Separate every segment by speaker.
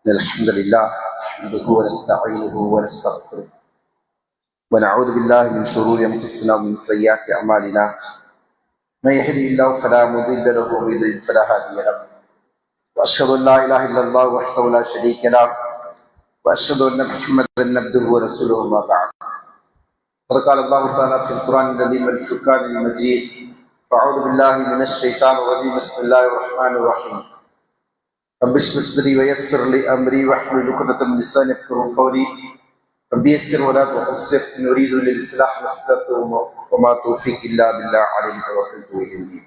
Speaker 1: الحمد لله نحمده ونستعينه ونستغفره ونعوذ بالله من شرور انفسنا ومن سيئات اعمالنا من يهده الله فلا مضل له ومن يضلل فلا هادي له واشهد ان لا اله الا الله وحده لا شريك له واشهد ان محمدا عبده ورسوله ما بعد فقال الله تعالى في القران العظيم والفرقان المجيد فاعوذ بالله من الشيطان الرجيم بسم الله الرحمن الرحيم رب اشرح لي صدري ويسر لي امري واحلل عقدة من لساني يفقهوا قولي رب يسر ولا تعسر ان اريد للاصلاح ما استطعت وما توفيق الا بالله عليه توكلت واليه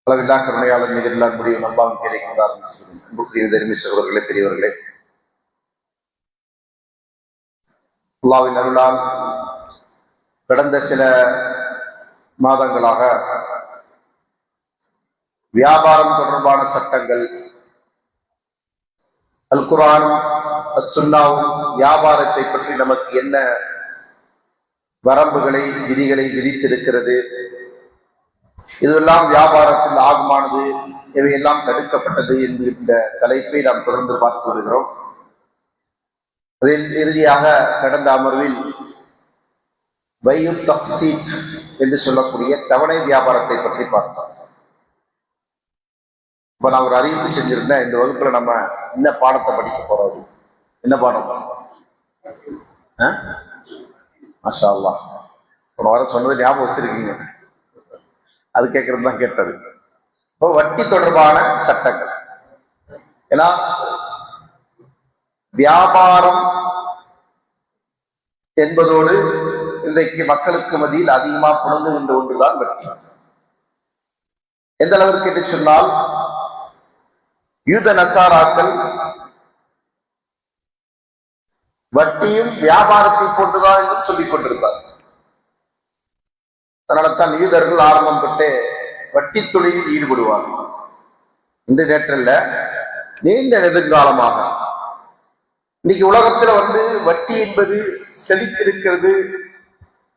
Speaker 1: அளவில்லா கருணையாளர் நிகழ்லாம் முடியும் அல்லாஹ்வின் பேரை கொண்டு ஆரம்பிக்கிறேன். அன்புக்குரிய தர்மீ சகோதரர்களே, பெரியவர்களே, அல்லாஹ்வின் அருளால் கடந்த சில மாதங்களாக வியாபாரம் தொடர்பான சட்டங்கள், அல் குர்ஆனும் அஸ்-சுன்னாவும் வியாபாரத்தை பற்றி நமக்கு என்ன வரம்புகளை விதிகளை விதித்திருக்கிறது, இதுவெல்லாம் வியாபாரத்தில் ஆகுமானது, இவையெல்லாம் தடுக்கப்பட்டது என்கின்ற தலைப்பை நாம் தொடர்ந்து பார்த்து வருகிறோம். அதில் இறுதியாக கடந்த அமர்வில் பையு தக்சீத் என்று சொல்லக்கூடிய தவணை வியாபாரத்தை பற்றி பார்த்தோம். இப்ப நான் ஒரு அறிவிப்பு செஞ்சிருந்தேன், இந்த வகுப்புல நம்ம என்ன பாடத்தை படிக்க போறோம். என்ன பாடம்? மாஷா அல்லாஹ், போன வாரம் சொன்னது ஞாபகம் வச்சிருக்கீங்க. அது கேட்கறது தான் கேட்டது. இப்போ வட்டி தொடர்பான சட்டங்கள். ஏன்னா வியாபாரம் என்பதோடு இன்றைக்கு மக்களுக்கு மத்தியில் அதிகமாக புணங்குகின்ற ஒன்றுதான் வட்டி. எந்த அளவிற்கு என்று சொன்னால், யூத நசாராக்கள் வட்டியும் வியாபாரத்தை போன்றுதான் என்றும் சொல்லிக் கொண்டிருந்தார். அதனால்தான் யூதர்கள் ஆரம்பம் தொட்டே வட்டி தொழிலில் ஈடுபடுவார்கள். இன்று நேற்றல்ல, நீண்ட நெடுங்காலமாக. இன்னைக்கு உலகத்துல வட்டி என்பது செழித்திருக்கிறது,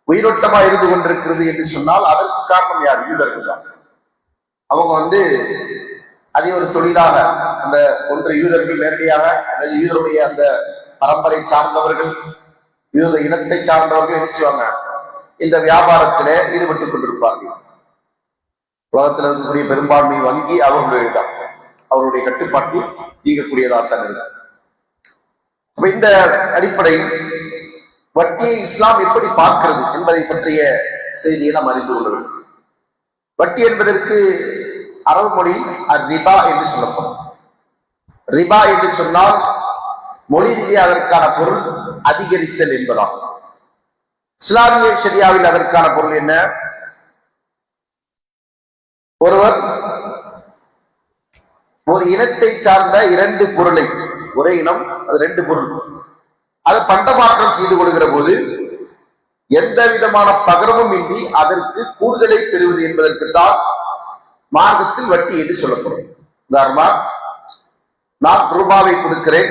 Speaker 1: உயிரோட்டமா இருந்து கொண்டிருக்கிறது என்று சொன்னால் அதற்கு காரணம் யார்? யூதர்கள் தான். அவங்க அதை ஒரு தொழிலாக, அந்த ஒன்று யூதர்கள் நேரடியாக அல்லது யூதருடைய அந்த பரம்பரை சார்ந்தவர்கள், யூத இனத்தை சார்ந்தவர்கள் என்ன செய்வாங்க? இந்த வியாபாரத்திலே ஈடுபட்டுக் கொண்டிருப்பார்கள். உலகத்தில் இருக்கக்கூடிய பெரும்பான்மை வங்கி அவர்களுடைய அவருடைய கட்டுப்பாட்டில் இயங்கக்கூடியதாகத்தான் இருக்கும். அப்ப இந்த அடிப்படையில் வட்டியை இஸ்லாம் எப்படி பார்க்கிறது என்பதை பற்றிய செய்தியை நாம் அறிந்து கொள்ள வேண்டும். வட்டி என்பதற்கு அரபு மொழி ரிபா என்று சொல்லப்படும். ரிபா என்று சொன்னால் மொழி ரீதியாக அதற்கான பொருள் அதிகரித்தல் என்பதாகும். இஸ்லாமிய ஷரியாவில் அதற்கான பொருள் என்ன? ஒருவர் ஒரு இனத்தை சார்ந்த இரண்டு பொருளை, ஒரே இனம் அது ரெண்டு பொருள், அது பண்டமாற்றம் செய்து கொள்கிற போது எந்த விதமான பகரமும் இன்றி அதற்கு கூடுதலை பெறுவது என்பதற்கு தான் மார்க்கத்தில் வட்டி என்று சொல்லப்படும். உதாரணமா, நான் ரூபாவை கொடுக்கிறேன்,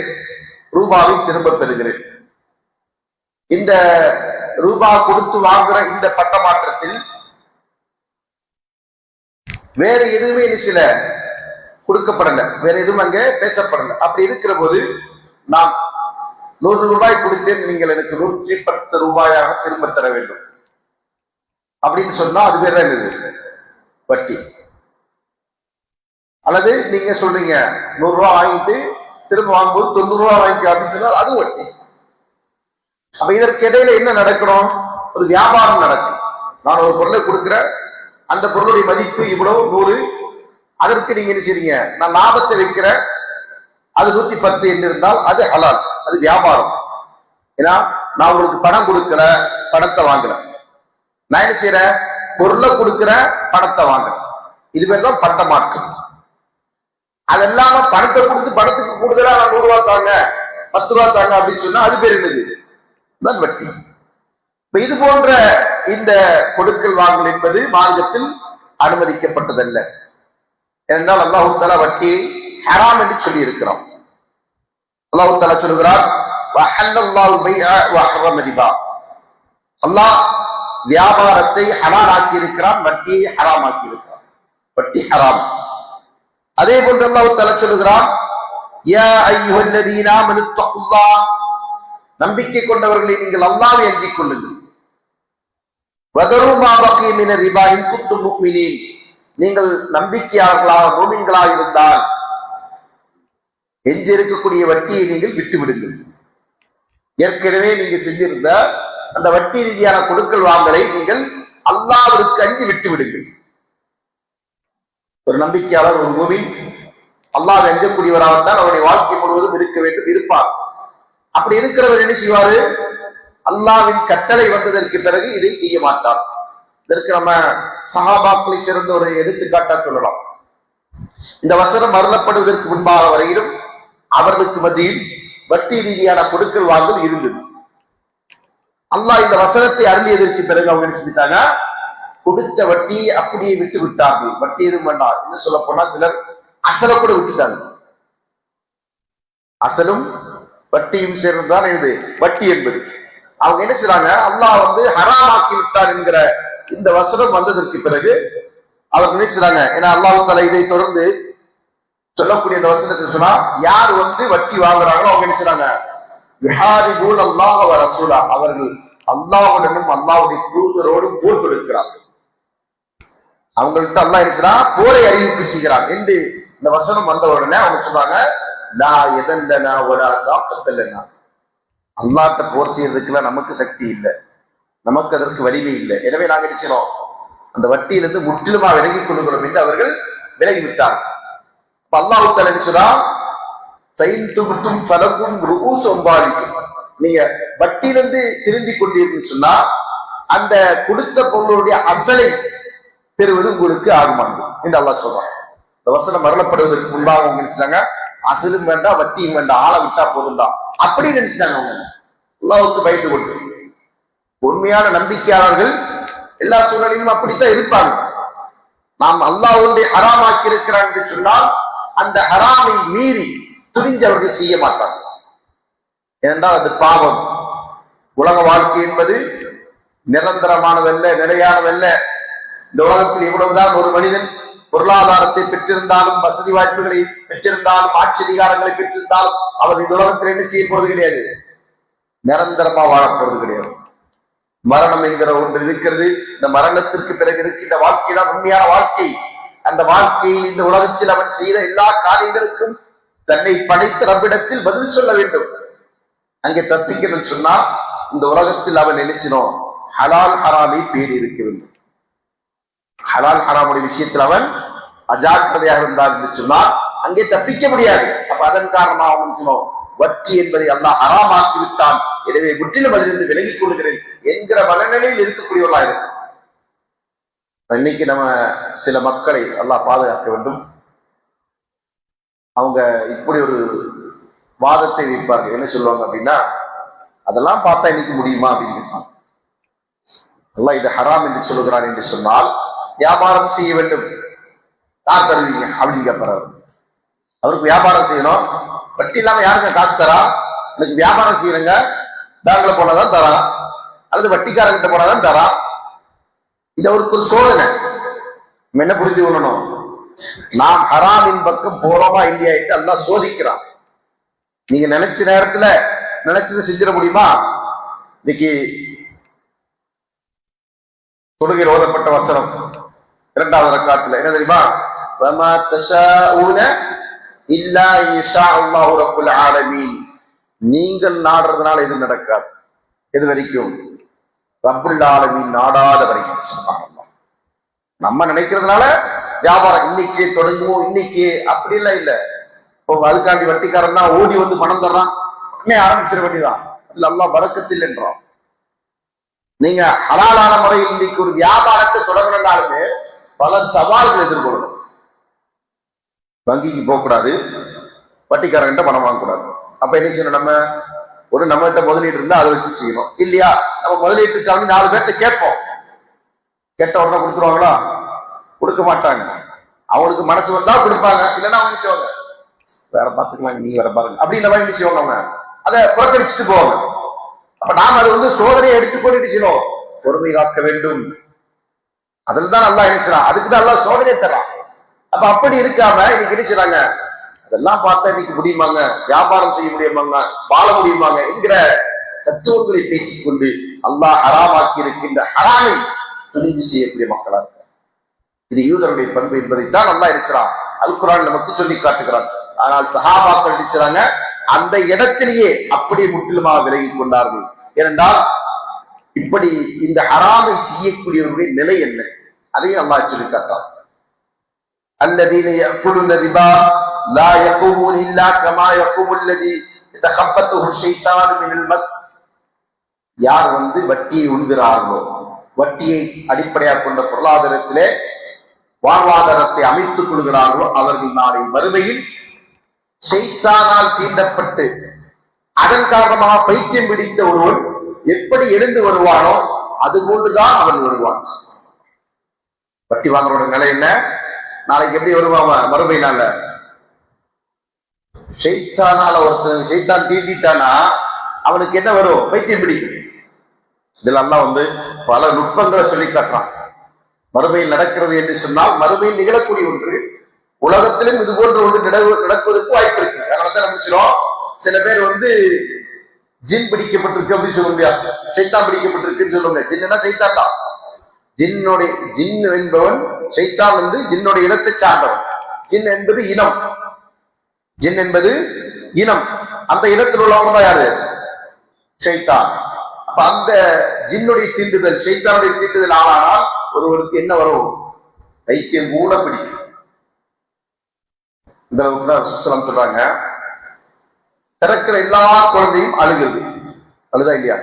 Speaker 1: ரூபாவை திரும்ப பெறுகிறேன். இந்த ரூபா கொடுத்து வாங்குற இந்த பண்டமாற்றத்தில் வேற எதுவுமே சில கொடுக்கப்படல, வேற எதுவும் அங்கே பேசப்படல. அப்படி இருக்கிற போது நான் 100 ரூபாய் கொடுத்தேன், நீங்கள் எனக்கு 110 ரூபாயாக திரும்ப தர வேண்டும் அப்படின்னு சொன்னா அது பேர் தான் என்னது? வட்டி. அல்லது நீங்க சொல்றீங்க 100 ரூபாய் வாங்கிட்டு திரும்ப வாங்கும்போது 90 ரூபாய் வாங்கிக்க அப்படின்னு சொன்னால் அது வட்டி. அப்ப இதற்கு இடையில என்ன நடக்கணும்? ஒரு வியாபாரம் நடக்கும். நான் ஒரு பொருளை கொடுக்கிறேன், அந்த பொருளுடைய மதிப்பு இவ்வளவு 100, அதற்கு நீங்க என்ன செய்றீங்க? நான் லாபத்தை வைக்கிறேன், அது 110 என்று இருந்தால் அது ஹலால், அது வியாபாரம். ஏன்னா நான் உங்களுக்கு பணம் கொடுக்கல, பணத்தை வாங்கல. நான் என்ன செய்யறேன்? பொருளை கொடுக்கிறேன், பணத்தை வாங்குறேன். இது பேர் தான் பண்ட மாற்றம். அது இல்லாம பணத்தை கொடுத்து பணத்துக்கு கூடுதலா நான் 100 ரூபாய் தாங்க, 10 ரூபாய் தாங்க அப்படின்னு சொன்னா அது பேர் என்னது? தான் வட்டி. இப்ப இது போன்ற இந்த கொடுக்கல் வாங்கல் என்பது மார்க்கத்தில் அனுமதிக்கப்பட்டதல்ல. ஏனென்றால் அல்லாஹ் தஆலா வட்டியை ஹராம் என்று சொல்லி இருக்கிறோம். அல்லாஹ் தஆலா சொல்கிறார், வஹல்லல்லாஹு பைஅ வஹர்ரம ரிபா. அல்லாஹ் வியாபாரத்தை ஹலால் ஆக்கி இருக்கிறான், வட்டியை ஹராம் ஆக்கி இருக்கிறான். வட்டி ஹராம். அதே போன்று அல்லாஹ் தஆலா சொல்கிறான், யா அய்யுஹல்லதீன ஆமனு தக்குல்லாஹ், நம்பிக்கை கொண்டவர்களை நீங்கள் அல்லாஹ்வை அஞ்சிக் கொள்ளுங்கள். வதரு மா பகிய மின ரிபா இன் குன்தும் முஃமினீன், நீங்கள் நம்பிக்கையாளர்களாக மூமின்களாக இருந்தால் எஞ்சி இருக்கக்கூடிய வட்டியை நீங்கள் விட்டு விடுங்கள். ஏற்கனவே நீங்க செஞ்சிருந்த அந்த வட்டி ரீதியான கொடுக்கல் வாங்கலை நீங்கள் அல்லாஹ்விற்கு அஞ்சி விட்டு விடுங்கள். ஒரு நம்பிக்கையாளர், ஒரு மூமின் அல்லாஹ்வை அஞ்சக்கூடியவராகத்தான் அவருடைய வாழ்க்கை முழுவதும் இருக்க வேண்டும், இருப்பார். அப்படி இருக்கிறவர் என்ன செய்வாரு? அல்லாஹ்வின் கட்டளை வந்ததற்கு பிறகு இதை செய்ய மாட்டார். இதற்கு நம்ம சஹாபாக்களை சிறந்த ஒரு எடுத்துக்காட்டா சொல்லலாம். இந்த வசனம் அருளப்படுவதற்கு முன்பாக வரையிலும் அவர்களுக்கு மத்தியில் வட்டி ரீதியான கொடுக்கல் வாங்கல் இருந்தது. அல்லாஹ் இந்த வசனத்தை அருளியதற்கு பிறகு அவங்க என்ன செஞ்சிட்டாங்க? கொடுத்த வட்டியை அப்படியே விட்டு விட்டார்கள். வட்டி எதுவும் வேண்டாம். என்ன சொல்ல போனா சிலர் அசலை கூட விட்டுட்டாங்க. அசலும் வட்டியும் சேர்ந்துதான் இது வட்டி என்பது. அவங்க என்ன செய்றாங்க? அல்லாஹ் ஹராமாக்கி விட்டார் என்கிற இந்த வசனம் வந்ததற்கு பிறகு அவர் நினைச்சாங்க. ஏன்னா அல்லாஹ் தஆலா இதை தொடர்ந்து சொல்லக்கூடிய இந்த வசனத்தை சொன்னா, யார் வட்டி வாங்குறாங்களோ அவங்க என்ன செய்றாங்க? யுஹாரிபூன அல்லாஹ் வ ரசூலா, அவர்கள் அல்லாஹ்வுடனும் அல்லாஹ்வுடைய தூதரோடும் போர் கொடுக்கிறார்கள். அவங்கள்ட்ட அல்லாஹ் என்ன செய்றான்? போரை அறிவிப்பு செய்கிறான் என்று இந்த வசனம் வந்த உடனே அவங்க சொல்றாங்க, லா யதல்லனா வலா தாக்கத்தல்லனா, அல்லாஹ்ட்ட போர் செய்யறதுக்குலாம் நமக்கு சக்தி இல்லை, நமக்கு அதற்கு வலிமை இல்லை. எனவே நாங்கள் என்ன செய்றோம்? அந்த வட்டியிலிருந்து முற்றிலுமா விலகிக் கொள்கிறோம் என்று அவர்கள் விலகிவிட்டார். அல்லாஹ் தஆலா என்ன சொல்றான்? ஃபைன் துப்தும் ஃபலகும் ரூஊஸ் அம்வாலிக்கும், நீங்க வட்டியிலிருந்து திருந்தி கொண்டீர்கள் சொன்னா அந்த கொடுத்த பொருளுடைய அசலை பெறுவது உங்களுக்கு ஆகுமானது என்று அல்லாஹ் சொல்றான். இந்த வசனம் மரணப்படுவதற்கு முன்பாக அவங்க நினைச்சாங்க, அசலும் வேண்டாம் வட்டியும் வேண்டாம், ஆளை விட்டா போதும்டா அப்படி நினைச்சிட்டாங்க. அவங்க அல்லாஹ்வுக்கு பயந்து கொண்டு. உண்மையான நம்பிக்கையாளர்கள் எல்லா சூழ்நிலையிலும் அப்படித்தான் இருப்பாங்க. நாம் அல்லாஹ் ஹராமாக்கி இருக்கிறான் என்று சொன்னால் அந்த ஹராமை மீறி துணிஞ்சவர்கள் செய்ய மாட்டாங்க. ஏனென்றால் அது பாவம். உலக வாழ்க்கை என்பது நிரந்தரமானதல்ல, நிலையானதல்ல. இந்த உலகத்தில் எவ்வளவுதான் ஒரு மனிதன் பொருளாதாரத்தை பெற்றிருந்தாலும், வசதி வாய்ப்புகளை பெற்றிருந்தாலும், ஆட்சி அதிகாரங்களை பெற்றிருந்தாலும் அவர் இந்த உலகத்தில் என்ன செய்ய போறது கிடையாது, நிரந்தரமா வாழப்போறது கிடையாது. மரணம் என்கிற ஒன்று இருக்கிறது. இந்த மரணத்திற்கு பிறகு இருக்கின்ற வாழ்க்கை தான் உண்மையான வாழ்க்கை. அந்த வாழ்க்கையில் இந்த உலகத்தில் அவன் செய்த எல்லா காரியங்களுக்கும் தன்னை படைத்த ரப்பிடத்தில் பதில் சொல்ல வேண்டும். அங்கே தப்பிக்கணும்னு சொன்னா இந்த உலகத்தில் அவன் நினைச்சினோம் ஹலால் ஹராமை பேர் இருக்க வேண்டும். ஹலால் ஹராமுடைய விஷயத்தில் அவன் அஜாக்கிரதையாக இருந்தான் என்று சொன்னால் அங்கே தப்பிக்க முடியாது. அப்ப அதன் காரணமாக அவன் சொன்னோம் வட்டி என்பதை அல்லாஹ் ஹராமாக்கி விட்டான், எனவே முற்றிலும் அதிலிருந்து விலகிக் கொள்கிறேன் என்கிற மனநிலையில் இருக்கக்கூடியவர்களா இருக்கும். இன்னைக்கு நம்ம சில மக்களை அல்லாஹ் பாதுகாக்க வேண்டும். அவங்க இப்படி ஒரு வாதத்தை வைப்பார்கள். என்ன சொல்லுவாங்க அப்படின்னா, அதெல்லாம் பார்த்தா இன்னைக்கு முடியுமா அப்படின்னு. அல்லாஹ் இது ஹராம் என்று சொல்லுகிறான் என்று சொன்னால் வியாபாரம் செய்ய வேண்டும், யார் தருவீங்க அப்படின்னு கேட்பாரு. அவருக்கு வியாபாரம் செய்யணும், வட்டி இல்லாம யாருங்க காசு தரா? எனக்கு வியாபாரம் செய்யணுங்க, பேங்க்ல போனாதான் தரா, அல்லது வட்டிக்காரங்கிட்ட போனாதான் தரா. இது அவருக்கு ஒரு சோதனை. நம்ம என்ன புரிஞ்சு கொள்ளணும்? நாம் ஹராமின் பக்கம் போறோமா இல்லையா என்று அல்லாஹ் சோதிக்கிறான். நீங்க நினைச்ச நேரத்துல நினைச்சதை செஞ்சிட முடியுமா? இன்னைக்கு தொழுகையில் ஓதப்பட்ட வசனம் 2வது ரக்காத்துல என்ன தெரியுமா? வமா தஷாஊன இல்லா இன்ஷா அல்லாஹு ரப்புல் ஆலமீன், நீங்கள் நாடுறதுனால எது நடக்காது, எது வரைக்கும் ரப்புல் ஆலமீன் நாடாத வரைக்கும். சுப்ஹானல்லாஹ். நம்ம நினைக்கிறதுனால வியாபாரம் இன்னைக்கே தொடங்குவோம், இன்னைக்கு அப்படி எல்லாம் இல்ல. இப்போ அதுக்காண்டி வட்டிக்காரன் தான் ஓடி பணம் தர்றான், உடனே ஆரம்பிச்சிட வேண்டியதான். அதுல அல்லாஹ் பரக்கத்தில் என்றான். நீங்க ஹலாலான முறையில் இன்னைக்கு ஒரு வியாபாரத்தை தொடங்கணும்னாலுமே பல சவால்கள் எதிர்கொள்ளணும். வங்கிக்கு போகக்கூடாது, வட்டிக்காரங்கிட்ட பணம் வாங்கக்கூடாது. அப்ப என்ன செய்யணும்? நம்ம கிட்ட முதலீடு இருந்தா அதை வச்சு செய்யணும். இல்லையா நம்ம முதலீட்டுக்காக 4 பேர்ட்ட கேட்போம். கேட்ட உடனே கொடுத்துருவாங்களா? கொடுக்க மாட்டாங்க. அவங்களுக்கு மனசு வந்தா கொடுப்பாங்க, இல்லைன்னா அவங்க செய்வாங்க வேற பாத்துக்கலாம், நீங்க வேற பாருங்க அப்படின்ற மாதிரி என்ன செய்வாங்க, அவங்க அதை புறக்கணிச்சுட்டு போவாங்க. அப்ப நாம அது சோதனையை எடுத்துக்கொண்டு செய்யணும், பொறுமை காக்க வேண்டும். அதில் தான் நல்லா என்ன செய்யலாம், அதுக்குதான் நல்லா சோதனை தரான். அப்ப அப்படி இருக்காம இன்னைக்கு என்ன செய்றாங்க, இதெல்லாம் பார்த்தா இன்னைக்கு முடியுமாங்க, வியாபாரம் செய்ய முடியுமாங்க, வாழ முடியுமாங்க என்கிற தத்துவங்களை பேசிக்கொண்டு அல்லாஹ் ஹராமாக்கி இருக்கின்ற ஹராமை துணிவு செய்யக்கூடிய மக்களா இருக்க. இது யூதருடைய பண்பு என்பதைத்தான் அல்லாஹ் இருக்கிறான் அல் குர்ஆன் நமக்கு சொல்லி காட்டுகிறான். ஆனால் சஹாபாக்கள் இருக்கிறாங்க அந்த இடத்திலேயே அப்படியே முற்றிலுமாக விலகி கொண்டார்கள். ஏனென்றால் இப்படி இந்த ஹராமை செய்யக்கூடியவர்களுடைய நிலை என்ன, அதையும் அல்லாஹ் சொல்லி காட்டான். الذين يأكلون الربا لا يقومون إلا كما يقوم الذي يتخبطه الشيطان من المس. யார் வட்டியை உண்கிறார்களோ, வட்டியை அடிப்படையாக கொண்ட பொருளாதாரத்திலே வாழ்வாதாரத்தை அமைத்துக் கொள்கிறார்களோ அவர்கள் நாளை மறுமையில் ஷைத்தானால் தீண்டப்பட்டு அதன் காரணமாக பைத்தியம் பிடித்த ஒருவன் எப்படி எழுந்து வருவானோ அது போன்றுதான் அவன் வருவான். வட்டி வாங்குறோட நிலை என்ன, நாளைக்கு எப்படி வருவான் மறுமையினால? ஷைத்தானால ஒருத்தன் ஷைத்தான் தீண்டிட்டானா அவனுக்கு என்ன வரும்? பைத்தியம் பிடிக்கும். இதெல்லாம் பல நுட்பங்களை சொல்லி காட்டுறான். மறுமையில் நடக்கிறது என்று சொன்னால் மறுமையில் நிகழக்கூடிய ஒன்று, உலகத்திலும் இது போன்ற ஒன்று நடப்பதற்கு வாய்ப்பு இருக்கு. அதனாலதான் நினைச்சிடும் சில பேர் ஜின் பிடிக்கப்பட்டிருக்கு அப்படின்னு சொல்ல முடியாது, சைத்தான் பிடிக்கப்பட்டிருக்குன்னு சொல்லுங்க. ஜின்னா சைத்தான் தான். ஜின் என்பவன் சைத்தான் ஜின்னுடைய இனத்தை சார்ந்தவன். ஜின் என்பது இனம், ஜின் என்பது இனம். அந்த இனத்தில் உள்ளவங்க தான் யாரு? சைத்தான். அப்ப அந்த ஜின்னுடைய தீண்டுதல், சைத்தானுடைய தீண்டுதல் ஆனால் ஒருவருக்கு என்ன வரும்? பைத்தியம் கூட பிடிக்கும். இந்த அளவுக்கு சொல்றாங்க, பிறக்கிற எல்லா குழந்தையும் அழுகுது. அழுதா இல்லையா?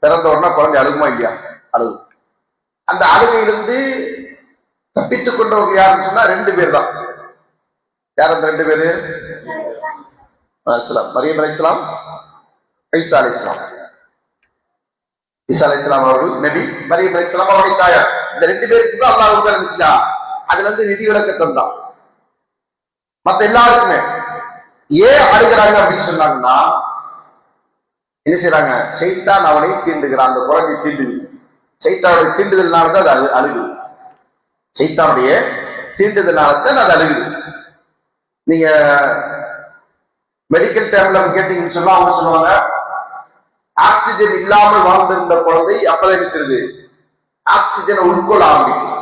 Speaker 1: பிறந்த உடனே குழந்தை அழுகுமா இல்லையா? அழுகு. அந்த அழுகையிலிருந்து தப்பித்துக் கொண்டவர்கள் யாருன்னு சொன்னா 2 பேர் தான். யார் அந்த 2 பேரு? மரியம் அலைஹிஸ்ஸலாம், ஈசா அலைஹிஸ்ஸலாம். ஈசா அலைஹிஸ்ஸலாம் அவர்கள் நபி, மரியம் அலைஹிஸ்ஸலாம் அவருடைய தாயார். இந்த 2 பேருக்கு தான் அல்லாஹ் என்ன செஞ்சா, அதுல விதி விலக்கத்தான் தான். மத்த எல்லாருக்குமே ஏன் அழுகிறாங்க அப்படின்னு சொன்னாங்கன்னா, என்ன செய்யறாங்க? சைத்தான் அவனை தீண்டுகிறான். அந்த குழந்தை தீண்டுது. சைத்தானுடைய தீண்டுதல்னால்தான் அது அழுகுது. சைத்தானுடைய தீண்டுதல்னால்தான் அது அழுகுது. நீங்க மெடிக்கல் டைம்ல கேட்டீங்கன்னு சொன்னா அவங்க சொல்லுவாங்க, ஆக்சிஜன் இல்லாமல் வாழ்ந்திருந்த குழந்தை அப்பதான் என்ன செய்யுது? ஆக்சிஜனை உட்கொள்ள ஆரம்பிக்கும்.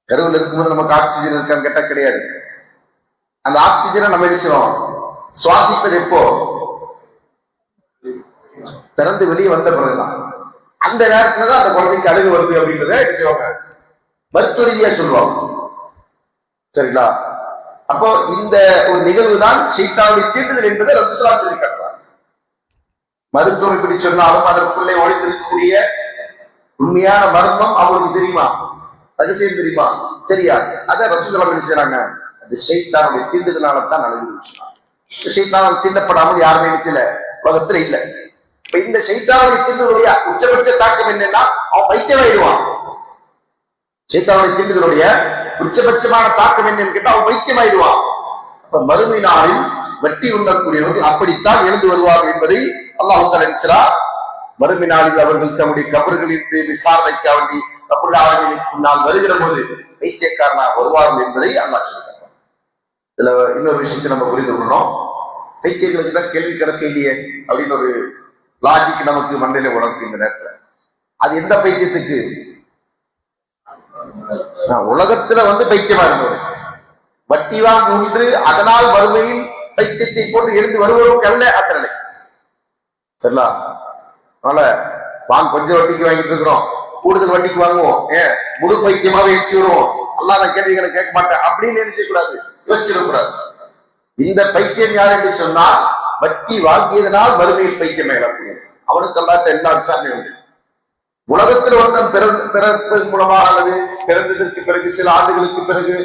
Speaker 1: கருவில் இருக்கும்போது நமக்கு ஆக்சிஜன் இருக்கான்னு கேட்டா கிடையாது. அந்த ஆக்சிஜனை நம்ம என்ன செய்வோம்? சுவாசிப்பது எப்போ? பிறந்து வெளியே வந்த பிறகுதான். அந்த நேரத்துலதான் அந்த குழந்தைக்கு அழுகு வருது அப்படின்றத என்ன செய்வாங்க? மருத்துவ சொல்லுவாங்க. சரிங்களா? அப்போ இந்த ஒரு நிகழ்வு தான் சைத்தானுடைய தீண்டுதல் என்பதை ரசூலுல்லாஹ் சொல்லி காட்டுறாங்க. மருத்துவம் இப்படி சொன்னாலும் அதற்குள்ளே ஒளிந்திருக்கக்கூடிய உண்மையான மர்மம் அவங்களுக்கு தெரியுமா? ரகசியம் தெரியுமா? தெரியாது. அதை ரசூலுல்லாஹ் என்ன செய்றாங்க? அந்த சைத்தானுடைய தீண்டுதலால தான் நடக்குது. சைத்தானால் தீண்டப்படாமல் யாருமே நினைச்சல உலகத்துல இல்ல. இப்ப இந்த சைத்தானுடைய தீண்டுதலுடைய உச்சபட்ச தாக்கம் என்னன்னா அவன் பைத்தியமாயிடுவான். சைத்தானுடைய தீண்டுதலுடைய உச்சபட்சமான தாக்கம் என்னன்னு கேட்டா அவன் பைத்தியமாயிடுவான். அப்ப மறுமை நாளில் வட்டி உண்ணக்கூடியவர்கள் அப்படித்தான் எழுந்து வருவார்கள் என்பதை அல்லாஹ் தஆலா மறுமை நாளில் அவர்கள் தம்முடைய கபர்களிலிருந்து விசாரணைக்கு வேண்டி ரப்புல் ஆலமீனுக்கு முன்னால் வருகிற போது பைத்தியக்காரனாக வருவார்கள் என்பதை அல்லாஹ் சொல்றார். இதுல இன்னொரு விஷயத்தை நம்ம புரிந்து கொள்ளணும். பைத்தியங்களுக்கு தான் கேள்வி கணக்கு இல்லையே அப்படின்னு ஒரு லாஜிக் நமக்கு மண்டையில உணர்த்து இந்த நேரத்துல. அது எந்த பைத்தியத்துக்கு? உலகத்துல பைத்தியமா இருந்தது, வட்டி வாங்கி உண்டு அதனால் வறுமையில் பைத்தியத்தை போட்டு எழுந்து வருவதற்கு அல்ல அந்த நிலை. சரிங்களா? அதனால கொஞ்சம் வட்டிக்கு வாங்கிட்டு இருக்கிறோம், கூடுதல் வட்டிக்கு வாங்குவோம், முழு பைத்தியமாவே எச்சு வருவோம், அல்லாஹ் நான் கேள்விகளை கேட்க மாட்டேன் அப்படின்னு நினைச்ச கூடாது, யோசிச்சிடக்கூடாது. இந்த பைத்தியம் யார் என்று சொன்னால் வட்டி வாங்கியதனால் வறுமையில் பைத்தியம் எழக்கூடிய அவனுக்கு அல்லாட்ட எல்லா விசாரணையும் உண்டு. உலகத்தில் ஒருத்தன் பிறப்பின் மூலமாக அல்லது பிறந்ததற்கு பிறகு சில ஆண்டுகளுக்கு பிறகு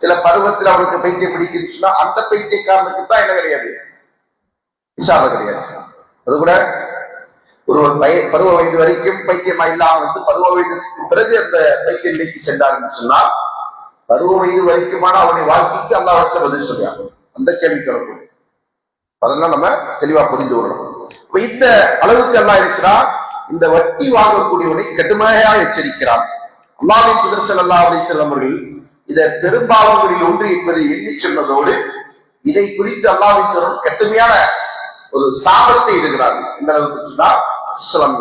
Speaker 1: சில பருவத்தில் அவனுக்கு பைத்தியம் பிடிக்குன்னு சொன்னா அந்த பைத்தியக்காரனுக்கு தான் என்ன கிடையாது? விசாரணை கிடையாது. அது கூட ஒரு பருவ வயது வரைக்கும் பைத்தியமா இல்லாமல் பருவ வயதுக்கு பிறகு அந்த பைத்திய நிலைக்கு சென்றார்னு சொன்னால் பருவ வயது வரைக்குமான அவனுடைய வாழ்க்கைக்கு அல்லாஹ்விடத்துல பதில் சொல்றாங்க. அந்த கேள்வி கிடக்கும். அதெல்லாம் நம்ம தெளிவா புரிந்து கொள்ளணும். இப்ப இந்த அளவுக்கு அல்லாஹ் இருக்கிறா இந்த வட்டி வாங்கக்கூடியவனை கடுமையாக எச்சரிக்கிறான். அல்லாஹ்வின் தூதர் ஸல்லல்லாஹு அலைஹி வஸல்லம் அவர்கள் இதை பெரும்பாவங்களில் ஒன்று என்பதை எண்ணி சொன்னதோடு இதை குறித்து அல்லாஹ்வின் தூதர் கடுமையான ஒரு சாபத்தை இடுகிறார்கள். இந்த அளவுக்கு சொன்னா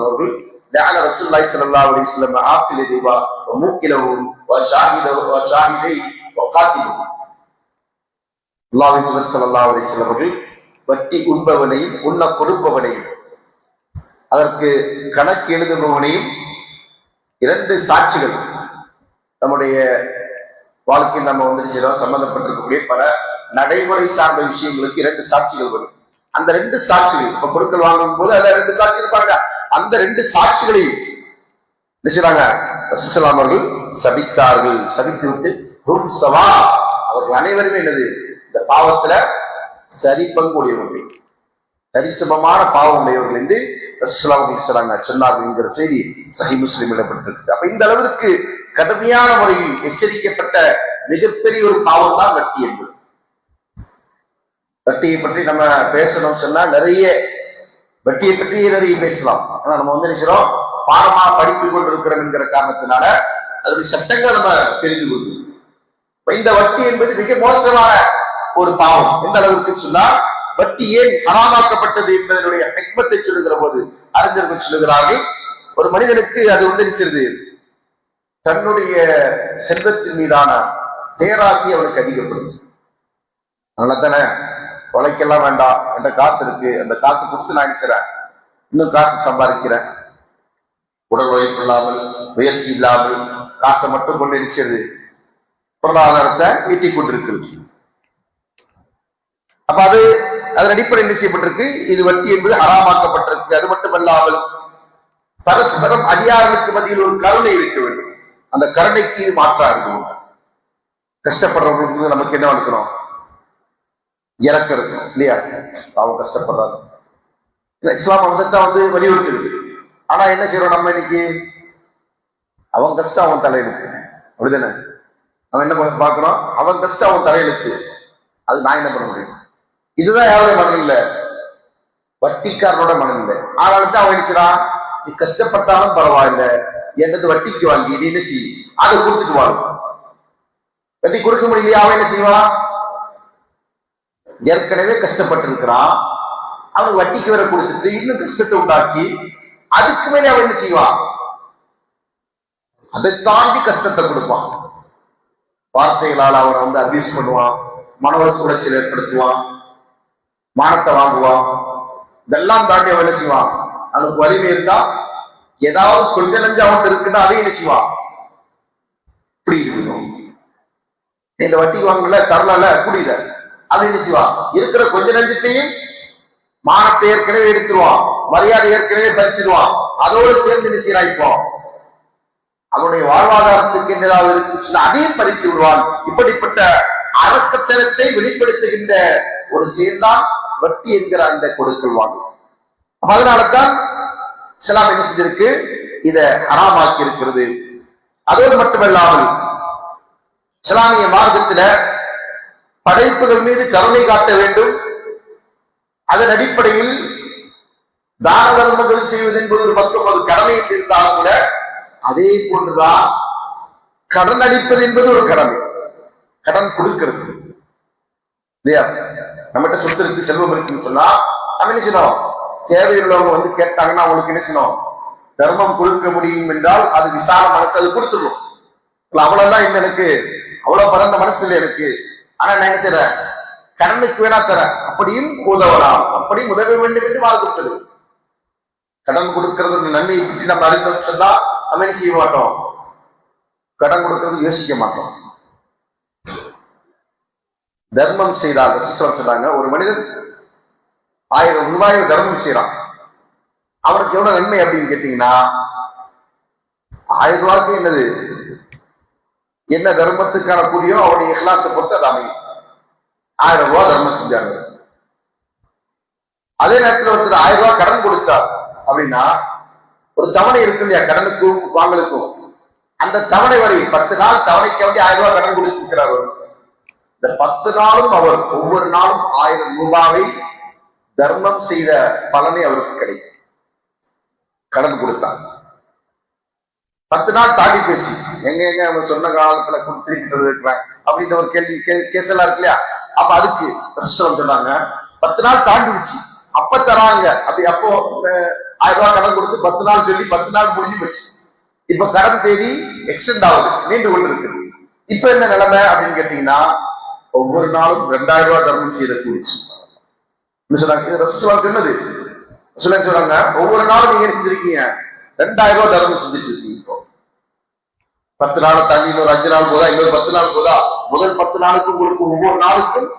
Speaker 1: அவர்கள் لعن رسول الله صلى الله عليه وسلم عاقل الربا وموكله وشاهده وقاتله. அல்லாஹ்வின் தூதர் ஸல்லல்லாஹு அலைஹி வஸல்லம் அவர்கள் வட்டி உண்பவனையும் உண்ண கொடுப்பவனையும் அதற்கு கணக்கு எழுதுபவனையும் இரண்டு சாட்சிகள் நம்முடைய வாழ்க்கையில் நம்ம செய்யறோம் சம்பந்தப்பட்டிருக்கக்கூடிய பல நடைமுறை சார்ந்த விஷயங்களுக்கு இரண்டு சாட்சிகள் வரும். அந்த ரெண்டு சாட்சிகள் இப்ப பொருட்கள் வாங்கும் போது அதுல ரெண்டு சாட்சி இருப்பாங்க. அந்த ரெண்டு சாட்சிகளையும் என்ன செய்றாங்க ரசூலுல்லாஹி அவர்கள் சபித்தார்கள். சபித்து விட்டு ஹும் சவா, அவர்கள் அனைவருமே என்னது இந்த பாவத்துல சரி பங்குடையவர்கள், சரிசமமான பாவம் உடையவர்கள் என்று ரசூலுல்லாஹி சொன்னார்கள் என்கிற செய்தி சஹீஹ் முஸ்லிம் இடப்பட்டிருக்கு. அப்ப இந்த அளவிற்கு கடுமையான முறையில் எச்சரிக்கப்பட்ட மிகப்பெரிய ஒரு பாவம் தான் வட்டி என்பது. வட்டியை பற்றி நம்ம பேசணும் சொன்னா நிறைய வட்டியை பற்றியே நிறைய பேசலாம். ஆனா நம்ம நினைக்கிறோம் பாடமா படித்துக் கொண்டிருக்கிறோம் என்கிற காரணத்தினால அதனுடைய சட்டங்கள் நம்ம தெரிந்து கொள்வோம். இந்த வட்டி என்பது மிக மோசமான ஒரு பாவம். எந்த அளவிற்கு சொன்னா வட்டி ஏன் ஹராமாக்கப்பட்டது என்பதனுடைய ஹிக்மத்தை சொல்லுகிற போது அறிஞர்கள் சொல்லுகிறார்கள், ஒரு மனிதனுக்கு அது செய்து தன்னுடைய செல்வத்தின் மீதான பேராசி அவனுக்கு அதிகப்படுது. அதனால தானே உழைக்கெல்லாம் வேண்டாம், என்ற காசு இருக்கு, அந்த காசு கொடுத்து நான் நினைக்கிறேன் இன்னும் காசு சம்பாதிக்கிறேன், உடல் உழைப்பு இல்லாமல் முயற்சி இல்லாமல் காசை மட்டும் கொண்டு நினைச்சது பொருளாதாரத்தை ஈட்டிக் கொண்டிருக்கிறது. அப்ப அதன் அடிப்படையில் என்ன செய்யப்பட்டிருக்கு, இது வட்டி என்பது ஹராமாக்கப்பட்டிருக்கு. அது மட்டுமல்லாமல் பரஸ்பரம் அடியார்களுக்கு மத்தியில் ஒரு கருணை இருக்க வேண்டும். அந்த கருணைக்கு மாற்றா இருக்கணும். கஷ்டப்படுறவங்களுக்கு நமக்கு என்ன இருக்கணும், இறக்கம் இருக்கணும் இல்லையா? அவங்க கஷ்டப்படுறாங்க, இஸ்லாம் மதத்தான் வலியுறுத்துது. ஆனா என்ன செய்யறோம் நம்ம இன்னைக்கு, அவன் கஷ்டம் அவன் தலையெழுத்து, அப்படிதானே? அவன் என்ன பாக்குறோம், அவன் கஷ்டம் அவன் தலையெழுத்து, அது நான் என்ன பண்ண முடியும்? இதுதான் யாருடைய மனம் இல்லை, வட்டிக்காரனோட மனம் இல்லை. ஆனாலும் அவன் நினைச்சான், நீ கஷ்டப்பட்டாலும் பரவாயில்லை, என்னது வட்டிக்கு வாங்கி நீ என்ன செய், அதை கொடுத்துட்டு வாங்க. வட்டி கொடுக்க முடியலையா, அவன் என்ன செய்வான், ஏற்கனவே கஷ்டப்பட்டிருக்கிறான், அவன் வட்டிக்கு வர கொடுத்துட்டு இன்னும் கஷ்டத்தை உண்டாக்கி அதுக்கு மேலே அவன் என்ன செய்வான், அதை தாண்டி கஷ்டத்தை கொடுப்பான். வார்த்தைகளால் அவனை அபியூஸ் பண்ணுவான், மன உளைச்சல் ஏற்படுத்துவான், மானத்தை வாங்குவான். இதெல்லாம் தாண்டி அவன் என்ன செய்வான், அவனுக்கு வலிமை இருந்தா ஏதாவது கொஞ்ச நஞ்சு அவன் இருக்குன்னா அதையும் என்ன செய்வான், இப்படி இருக்கணும். இந்த வட்டிக்கு வாங்கல தரல புரியல, அது என்ன செய்வான், இருக்கிற கொஞ்ச நஞ்சத்தையும் மானத்தை ஏற்கனவே எடுத்துருவான், மரியாதை ஏற்கனவே பறிச்சிருவான், அதோடு சேர்ந்து என்ன செய்யறான், இப்போ அவனுடைய வாழ்வாதாரத்துக்கு என்னதாவது இருக்கு அதையும் பறித்து விடுவான். இப்படிப்பட்ட அரக்கத்தனத்தை வெளிப்படுத்துகின்ற ஒரு செயல்தான் வட்டி என்கிற அந்த கொடுக்கல் வாங்கும். அதனால்தான் இஸ்லாம் என்ன செஞ்சிருக்கு, இதை ஹராமாக்கி இருக்கிறது. அதோடு மட்டுமல்லாமல் இஸ்லாமிய மார்க்கத்தில படைப்புகள் மீது கருணை காட்ட வேண்டும். அதன் அடிப்படையில் தான தர்மங்கள் செய்வது என்பது ஒரு பக்கம் ஒரு கடமை இருந்தாலும் கூட அதே போன்றுதான் கடன் அளிப்பது என்பது ஒரு கடமை. கடன் கொடுக்கிறது இல்லையா? நம்மகிட்ட சொத்து இருக்கு, செல்வம் இருக்குன்னு சொன்னா நம்ம என்ன செய்யணும், தேவையுள்ளவங்க கேட்டாங்கன்னா அவங்களுக்கு என்ன செய்யணும், தர்மம் கொடுக்க முடியும் என்றால் அது விசால மனசு, அது கொடுத்துடும். அவ்வளவுதான் இல்லை, எனக்கு அவ்வளவு பரந்த மனசு இல்லை எனக்கு, ஆனா நான் என்ன செய்யறேன், கடனுக்கு வேணா தரேன், அப்படியும் உதவலாம், அப்படியும் உதவ வேண்டும் என்று வாழ்க்கை சொல்லு. கடன் கொடுக்கிறது நன்மையை பற்றி நம்ம அறிந்தோம் சொன்னா நம்ம என்ன செய்ய மாட்டோம், கடன் கொடுக்கிறது யோசிக்க மாட்டோம். தர்மம் செய்தால் சொன்னாங்க, ஒரு மனிதன் 1000 ரூபாய் தர்மம் செய்யறான், அவனுக்கு எவ்வளவு நன்மை அப்படின்னு கேட்டீங்கன்னா, 1000 ரூபாய்க்கு என்னது, என்ன தர்மத்துக்கான கூலியோ அவருடைய இஹ்லாஸை பொறுத்து அது அமையும். 1000 ரூபாய் தர்மம் செஞ்சாங்க. அதே நேரத்தில் ஒருத்தர் 1000 ரூபாய் கடன் கொடுத்தார் அப்படின்னா, ஒரு தவணை இருக்கு இல்லையா, கடனுக்கும் வாங்கலுக்கும், அந்த தவணை வரை 10 நாள் தவணைக்கு வேண்டி 1000 ரூபாய் கடன் கொடுத்திருக்கிறார். இந்த 10 நாளும் அவர் ஒவ்வொரு நாளும் 1000 ரூபாவை தர்மம் செய்த பலனை அவருக்கு கிடைக்கும். கடன் கொடுத்தார். 10 நாள் தாண்டி போயிடுச்சு. எங்க நம்ம சொன்ன காலத்துல திருப்பி இருக்கிறாங்க அப்படின்ற ஒரு கேள்வி கேஸ் எல்லாம் இருக்கு இல்லையா? அப்ப அதுக்கு சொன்னாங்க 10 நாள் தாண்டிடுச்சு, அப்ப தராங்க. அப்படி அப்போ 1000 ரூபாய் கடன் கொடுத்து 10 நாள் சொல்லி 10 நாள் முடிஞ்சு போச்சு. இப்ப கடன் தேதி எக்ஸ்டெண்ட் ஆகுது, நீண்டு கொண்டு இருக்கு. இப்ப என்ன நிலைமை அப்படின்னு கேட்டீங்கன்னா, ஒவ்வொரு நாளும் 2000 ரூபாய் தர்மம் செய்த கூடிச்சு சொன்னாங்க. இது ரசூலுல்லாஹ் சொன்னது. ரசூலுல்லாஹ் சொல்றாங்க, ஒவ்வொரு நாளும் நீங்க செஞ்சிருக்கீங்க 2000 ரூபாய் தர்மம் செஞ்சுட்டு இருக்கீங்க. இப்போ 10 நாள் தள்ளி இன்னொரு 5 நாள் போதா, இன்னொரு 10 நாள் போதா, முதல் 10 நாளுக்கு உங்களுக்கு ஒவ்வொரு நாளுக்கும்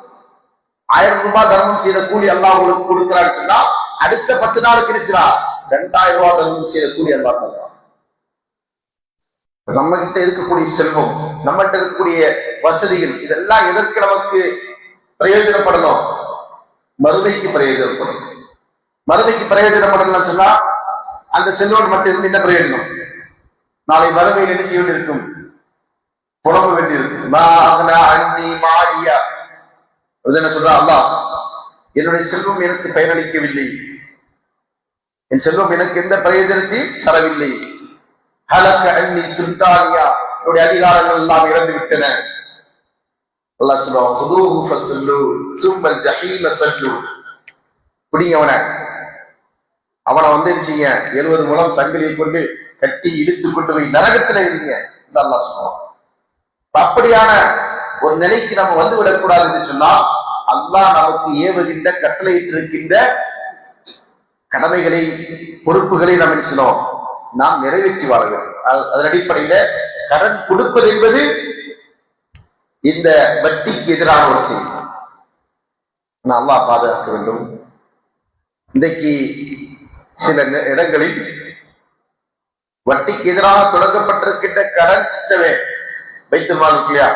Speaker 1: 1000 ரூபாய் தர்மம் செய்த கூலி அல்லாஹ் உங்களுக்கு கொடுக்கிறான்னு சொன்னா, அடுத்த 10 நாளுக்கு என்ன 2000 ரூபாய் தர்மம் செய்த கூலி அல்லாஹ் தருவான். நம்ம கிட்ட இருக்கக்கூடிய செல்வம், நம்ம கிட்ட இருக்கக்கூடிய வசதிகள், இதெல்லாம் எதற்கு நமக்கு பிரயோஜனப்படணும்? மறுமைக்கு பிரயோஜனப்படணும். மறுமைக்கு பிரயோஜனப்படணும்னு சொன்னா அந்த செல்வம் மட்டும் இருந்து என்ன பிரயோஜனம்? நாளை மறுமையில் என்ன செய்ய வேண்டியிருக்கும்? புலம்ப வேண்டியிருக்கும். என்ன சொல்றா அல்லாஹ், என்னுடைய செல்வம் எனக்கு பயனளிக்கவில்லை, என் செல்வம் எனக்கு எந்த பிரயோஜனத்தையும் தரவில்லை. ஹலக அன்னி சுல்தானியா, என்னுடைய அதிகாரங்கள் எல்லாம் இறந்து விட்டன. அல்லாஹ் சொல்றான், ஹுதூஹு ஃபஸல்லு சும்மல் ஜஹீம ஸல்லு. புடிங்க அவனை வந்து என்ன செய்ய, 70 முழம் சங்கிலியை கொண்டு கட்டி இழுத்து கொண்டு போய் நரகத்துல இருங்க. அல்லாஹ் சொல்றான். அப்படியான ஒரு நிலைக்கு நம்ம வந்து விடக்கூடாது என்று சொன்னால், அல்லாஹ் நமக்கு ஏவுகின்ற கட்டளையிட்டு இருக்கின்ற கடமைகளை, பொறுப்புகளை நாம் என்ன செய்யணும்? நாம் நிறைவேற்றி வாழ வேண்டும். அதன் அடிப்படையில கடன் கொடுப்பது என்பது இந்த வட்டிக்கு எதிரான ஒரு செய்தி. அல்லாஹ் பாதுகாக்க வேண்டும். இன்றைக்கு சில இடங்களில் வட்டிக்கு எதிராக தொடங்கப்பட்டிருக்கின்ற கடன் சிஸ்டமே பைத்துல் மால் இருக்கு இல்லையா,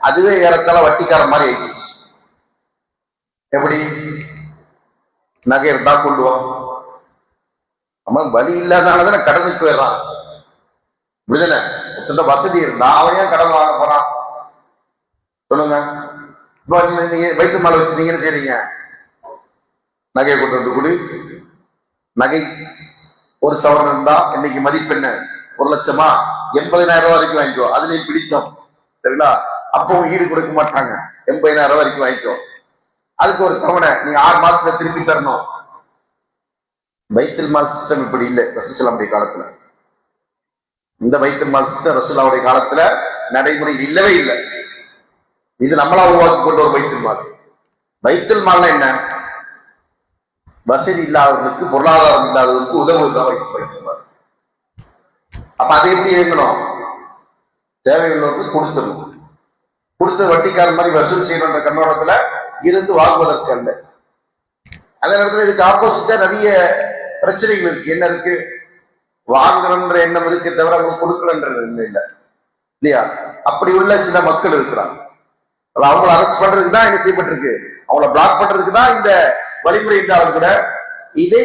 Speaker 1: அதுவே ஏறத்தாழ வட்டிக்கார மாதிரி ஆயிடுச்சு. எப்படி? நகை இருந்தா கொண்டு வா, அவன் வழி இல்லாதனாலதானே கடனுக்கு போயிடுறான். விடுதலை வசதி இருந்தா அவன் ஏன் கடன் வாங்க போறான்? சொல்லுங்க. இப்ப நீங்க பைத்துல் மால் வச்சு நீங்க என்ன செய்றீங்க? நகையை கொண்டு வந்து கொடு. நகை ஒரு சவரன் இருந்தா இன்னைக்கு மதிப்பெண்ண 1 லட்சமா, 80,000 ரூபாய் வரைக்கும் வாங்கிக்கோ. அதுலயும் பிடித்தம் சரிங்களா? அப்பவும் ஈடு கொடுக்க மாட்டாங்க. 80,000 ரூபாய் வரைக்கும் வாங்கிக்கோ. அதுக்கு ஒரு தவணை நீங்க 6 மாசத்துல திருப்பி தரணும். பைத்துல் மால் சிஸ்டம் இப்படி இல்லை ரசூலுல்லாஹ்வுடைய காலத்துல. இந்த பைத்துல் மால் சிஸ்டம் ரசூலுல்லாஹ்வுடைய காலத்துல நடைமுறை இல்லவே இல்லை. இது நம்மளா உருவாக்கி கொண்ட ஒரு பைத்துல் மால். பைத்துல் மால்னா என்ன? வசதி இல்லாதவர்களுக்கு, பொருளாதாரம் இல்லாதவர்களுக்கு உதவுவதாக பைத்துல் மால். அப்ப அதை எப்படி இயங்கணும்? தேவையுள்ளவர்களுக்கு கொடுத்துடணும். கொடுத்து வட்டிக்காரன் மாதிரி வசூல் செய்யணுன்ற கண்ணோட்டத்துல இருந்து வாங்குவதற்கு அல்ல. அதே நேரத்தில் இதுக்கு ஆப்போசிட்டா நிறைய பிரச்சனைகள் இருக்கு. என்ன இருக்கு? வாங்குறன்ற எண்ணம் இருக்கு தவிர அவங்க கொடுக்கலன்றது இல்லை இல்லையா? அப்படி உள்ள சில மக்கள் இருக்கிறாங்க. அவங்களை அரெஸ்ட் பண்றதுக்கு தான் என்ன செய்யப்பட்டிருக்கு, அவங்கள பிளாக் பண்றதுக்கு தான் இந்த வழிமுறை என்றாலும் கூட இதை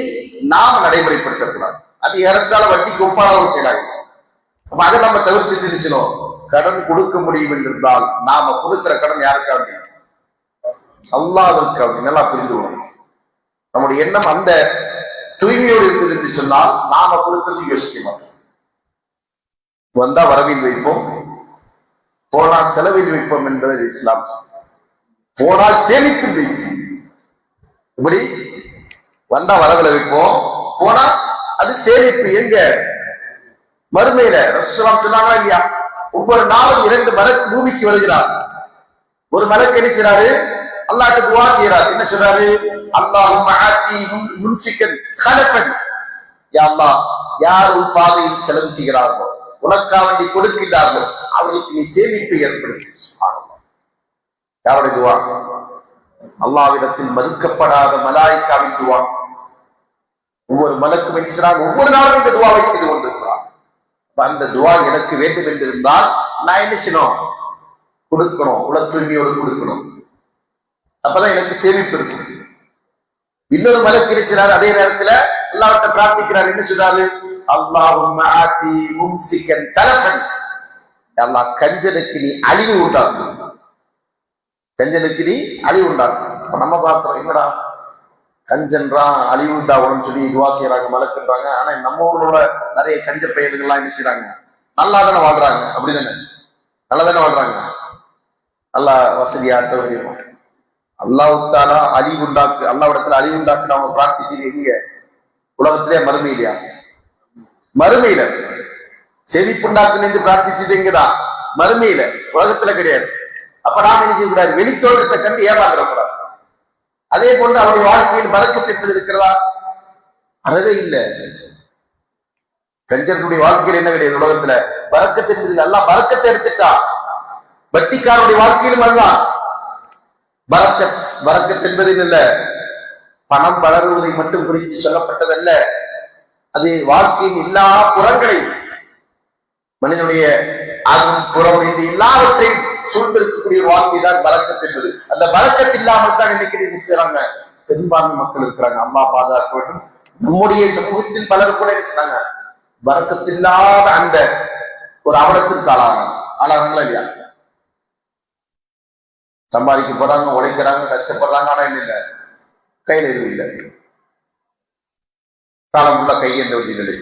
Speaker 1: நாம் நடைமுறைப்படுத்தக்கூடாது. அது ஏறத்தாழ வட்டிக்கு ஒப்பான ஒரு செயலாகும். அப்ப அதை நம்ம தவிர்த்து நினைச்சணும். கடன் கொடுக்க முடியும் என்றிருந்தால் நாம கொடுக்கிற கடன் யாருக்கா முடியும்? அல்லாஹ்வுக்கு. அப்படி நல்லா புரிந்து கொள்ளணும். நம்முடைய எண்ணம் அந்த தூய்மையோடு இருக்குது என்று சொன்னால் நாம கொடுக்கிறது யோசிக்க மாட்டோம். வந்தா வரவில் வைப்போம், போனா செலவில் வைப்போம் என்பது இஸ்லாம். போனால் சேமிப்பில் வைப்போம். இப்படி வந்தா வரவில் வைப்போம், போனா அது சேமிப்பு. எங்க? மறுமையில. ரசூலுல்லாஹ் சொன்னாங்களா இல்லையா? ஒவ்வொரு நாளும் 2 மலக்கு பூமிக்கு வருகிறார். ஒரு மலக்கு என்ன செய்யறாரு? அல்லாஹ்க்கு துஆ செய்யறாரு. என்ன சொல்றாரு? அல்லாஹும்ம ஆதி முன்ஃபிகன் கலஃபன். யா அல்லாஹ், யார் உன் பாதையில் செலவு செய்கிறார்களோ, உனக்காக வேண்டி கொடுக்கிறார்களோ, அவர்களுக்கு நீ சேமிப்பு ஏற்படுத்தி. சுப்ஹானல்லாஹ். யாருடைய துஆ? அல்லாஹ்விடத்தில் மறுக்கப்படாத மலாயிக்காவின் துஆ. ஒவ்வொரு மலக்கும் என்ன செய்றாங்க? ஒவ்வொரு நாளும் இந்த துஆவை செய்து கொண்டிருக்கிறார். அந்த துஆ எனக்கு வேண்டும் என்றிருந்தால் நான் என்ன செய்யணும்? கொடுக்கணும். உள்ள தூய்மையோடு கொடுக்கணும். அப்பதான் எனக்கு சேமிப்பு இருக்கும். இன்னொரு மலக்கு இருக்கிறார், அதே நேரத்துல அல்லாஹ்விட்ட பிரார்த்திக்கிறார். என்ன சொல்றாரு? அல்லாஹும்ம ஆதி மும்சிகன் தலஃபன். அல்லாஹ், கஞ்சனுக்கு நீ அழிவு உண்டாக்கு. கஞ்சனுக்கு நீ அழிவு உண்டாக்கு. அப்ப நம்ம பார்க்கிறோம், என்னடா கஞ்சன்றான் அழிவு உண்டாகணும்னு சொல்லி துவா செய்யறாங்க, மலக்குன்றாங்க. ஆனா நம்ம ஊரோட நிறைய கஞ்ச பெயர்கள்லாம் என்ன செய்யறாங்க? நல்லா தானே வாழ்றாங்க, அப்படிதானே? நல்லா தானே வாழ்றாங்க, நல்லா வசதியா சௌகரியமா. அல்லாஹ்வுத்தாலா அழிவுண்டாக்கு, அல்லாஹ்விடத்துல அழிவுண்டாக்குன்னு அவங்க பிரார்த்திச்சது எங்க? உலகத்திலே மறுமையிலையா? மறுமையில. செழிப்புண்டாக்குன்னு என்று பிரார்த்திச்சது எங்கதான்? மறுமையில, உலகத்துல கிடையாது. அப்ப நாம என்ன செய்யக்கூடாது? வெளித்தோற்றத்தை கண்டு ஏமாந்துடக்கூடாது. அதே போன்று அவருடைய வாழ்க்கையில் பரக்கத்து என்பது இருக்கிறதா? அறவே இல்லை. கஞ்சர்களுடைய வாழ்க்கையில் என்ன கிடையாது? உலகத்துல பரக்கத்து என்பது எல்லாம் பரக்கத்தை எடுத்துட்டா. வட்டிக்காரனுடைய வாழ்க்கையிலும் அதுதான் பரக்கத். பரக்கத் என்பது இல்ல பணம் வளருவதை மட்டும் குறித்து சொல்லப்பட்டதல்ல, அது வாழ்க்கையின் எல்லா புறங்களை, மனிதனுடைய அகம் புறம் என்று எல்லாவற்றையும் சூழ்ந்திருக்கக்கூடிய ஒரு வாழ்க்கை தான் பரக்கத் என்பது. அந்த பரக்கத் இல்லாமல் தான் இன்னைக்கு செய்யறாங்க பெரும்பான்மை மக்கள் இருக்கிறாங்க. அம்மா பாதுகாக்க வேண்டும். நம்முடைய சமூகத்தில் பலர் கூட இருக்கிறாங்க பரக்கத்தில்லாத அந்த ஒரு அவலத்திற்கு ஆளாங்களா இல்லையா? சம்பாதிக்க போறாங்க, உழைக்கிறாங்க, கஷ்டப்படுறாங்க, ஆனா இல்லை, கையில எதுவும் இல்லை. காலம் உள்ள கையெந்த வேண்டிய நிலை.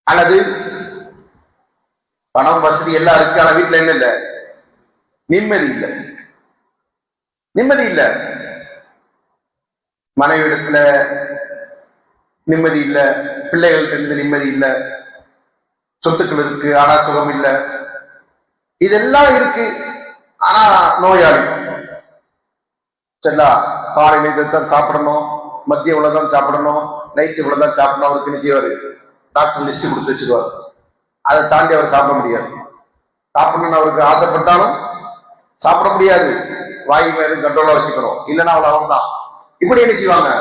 Speaker 1: அல்லது பணம் வசதி எல்லாம் இருக்கு, ஆனா வீட்டுல என்ன இல்லை? நிம்மதி இல்லை. நிம்மதி இல்லை. மனைவி இடத்துல நிம்மதி இல்லை, பிள்ளைகள்கிட்ட இருந்து நிம்மதி இல்லை, சொத்துக்கள் இருக்கு ஆனா சுகம் இல்லை. இதெல்லாம் இருக்கு, ஆனா நோயாளி. சரிங்களா? காலையில இதைத்தான் சாப்பிடணும், மதிய இவ்வளவுதான் சாப்பிடணும், நைட்டு இவ்வளவுதான் சாப்பிடணும். அவருக்கு என்ன செய்வாரு? டாக்டர் லிஸ்ட் கொடுத்து வச்சிருவாரு. அதை தாண்டி அவர் சாப்பிட முடியாது. சாப்பிடணும்னு அவருக்கு ஆசைப்பட்டாலும் சாப்பிட முடியாது. வாயு மேலும் கண்ட்ரோலா வச்சுக்கணும், இல்லைன்னா அவ்வளவு தான். இப்படி என்ன செய்வாங்க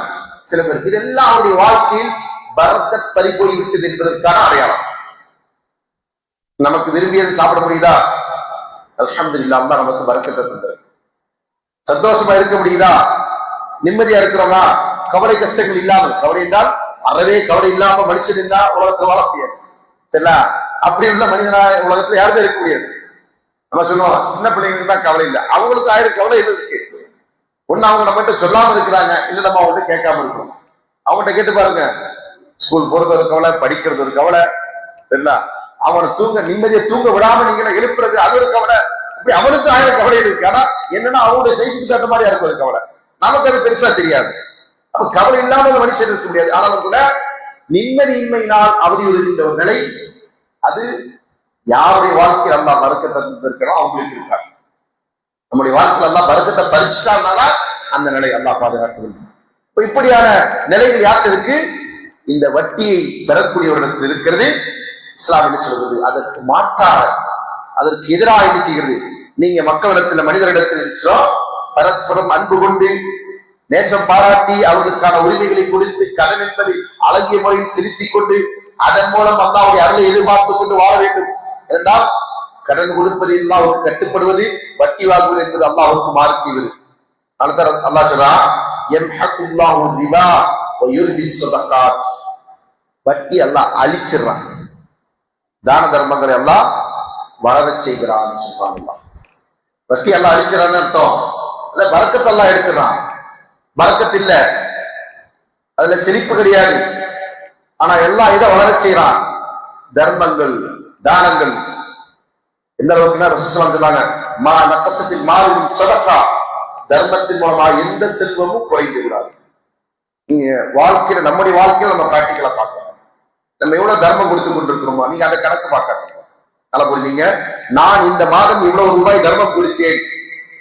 Speaker 1: சில பேர். இதெல்லாம் அவருடைய வாழ்க்கையில் பரக்கத் பறி போய் விட்டது என்பதற்கான அடையாளம். நமக்கு விரும்பியது சாப்பிட முடியுதா? அல்ஹம்துலில்லாஹ், அல்லாஹ் நமக்கு பரக்கத்தை தந்தார். சந்தோஷமா இருக்க முடியுதா? நிம்மதியா இருக்கிறோமா? கவலை கஷ்டங்கள் இல்லாமல். கவலை என்றால் அறவே கவலை இல்லாம மனுஷன் இருந்தா உலகத்துல வாழ முடியாது. சரிங்களா? அப்படி உள்ள மனிதனா உலகத்துல யாருமே இருக்க முடியாது. நம்ம சொல்லுவோம் சின்ன பிள்ளைங்களுக்கு தான் கவலை இல்லை, அவங்களுக்கு 1000 கவலை இருக்கு. ஒண்ணு அவங்க நம்மகிட்ட சொல்லாம இருக்கிறாங்க, இல்ல நம்ம அவங்ககிட்ட கேட்காம இருக்கிறோம். அவங்ககிட்ட கேட்டு பாருங்க, ஸ்கூல் போறது ஒரு கவலை, படிக்கிறது ஒரு கவலை. சரிங்களா? அவனை தூங்க நிம்மதியை தூங்க விடாம நீங்க எழுப்புறது அது ஒரு கவலை. இப்படி அவனுக்கு 1000 கவலை இருக்கு. ஆனா என்னன்னா அவங்களுடைய சைஸுக்கு தகுந்த மாதிரி இருக்கும் ஒரு கவலை. நமக்கு அது பெருசா தெரியாது. அப்ப கவலை இல்லாமல் மனுஷன் இருக்க முடியாது. ஆனாலும் கூட நிம்மதியின்மையினால் அவதியுறுகின்ற ஒரு நிலை, அது யாருடைய வாழ்க்கையில் அல்லாஹ் பரக்கத்தை தந்திருக்கிறோம் அவங்களுக்கு இருக்காது. நம்முடைய வாழ்க்கையில் அல்லாஹ் பரக்கத்தை பறிச்சுட்டாங்க, அந்த நிலை அல்லாஹ் பாதுகாக்க வேண்டும். இப்படியான நிலைகள் யாருக்கு இருக்கு? இந்த வட்டியை பெறக்கூடியவரிடத்தில் இருக்கிறது. இஸ்லாம் என்ன சொல்கிறது? அதற்கு மாற்றாக, அதற்கு எதிராக என்ன செய்கிறது? நீங்க மக்களிடத்துல மனிதரிடத்தில் பரஸ்பரம் அன்பு கொண்டு நேசம் பாராட்டி அவர்களுக்கான உரிமைகளை கொடுத்து கடன் என்பதை அழகிய முறையில் செலுத்திக் கொண்டு அதன் மூலம் அல்லாஹ்வுடைய அருளை எதிர்பார்த்து கொண்டு வாழ வேண்டும். என்றால் கடன் கொடுப்பது அல்லாஹ்வுக்கு கட்டுப்படுவது, வட்டி வாங்குவது என்பது அல்லாஹ்வுக்கு மாறு செய்வது. அல்லாஹ் சொல்றான், யம்ஹகுல்லாஹு ரிபா வ யுர்பிஸ் ஸதகாத். வட்டி அல்லாஹ் அழிச்சிடுறான், தான தர்மங்களை எல்லாம் வளர செய்கிறான். சுப்ஹானல்லாஹ். வட்டி எல்லாம் அழிச்சிடறான்னு அர்த்தம் இல்ல, பரக்கத் எல்லாம் எடுக்கிறான். பரக்கத் இல்ல, அதுல செழிப்பு கிடையாது. ஆனா எல்லாம் இதை வளர செய்யறான். தர்மங்கள், தானங்கள் எந்த அளவுக்குன்னா ரசூலுல்லாஹி சொன்னாங்க, மா நகஸத்தில் மாலின் ஸதகா, தர்மத்தின் மூலமா எந்த செல்வமும் குறைந்து விடாது. நீங்க வாழ்க்கையில, நம்முடைய வாழ்க்கையில நம்ம பிராக்டிக்கலா பார்க்கணும். நம்ம எவ்வளவு தர்மம் கொடுத்து கொண்டிருக்கிறோமோ நீங்க அதை கணக்கு பார்க்கணும். நல்லா புரிஞ்சீங்க? நான் இந்த மாதம் இவ்வளவு ரூபாய் தர்மம் கொடுத்தேன்,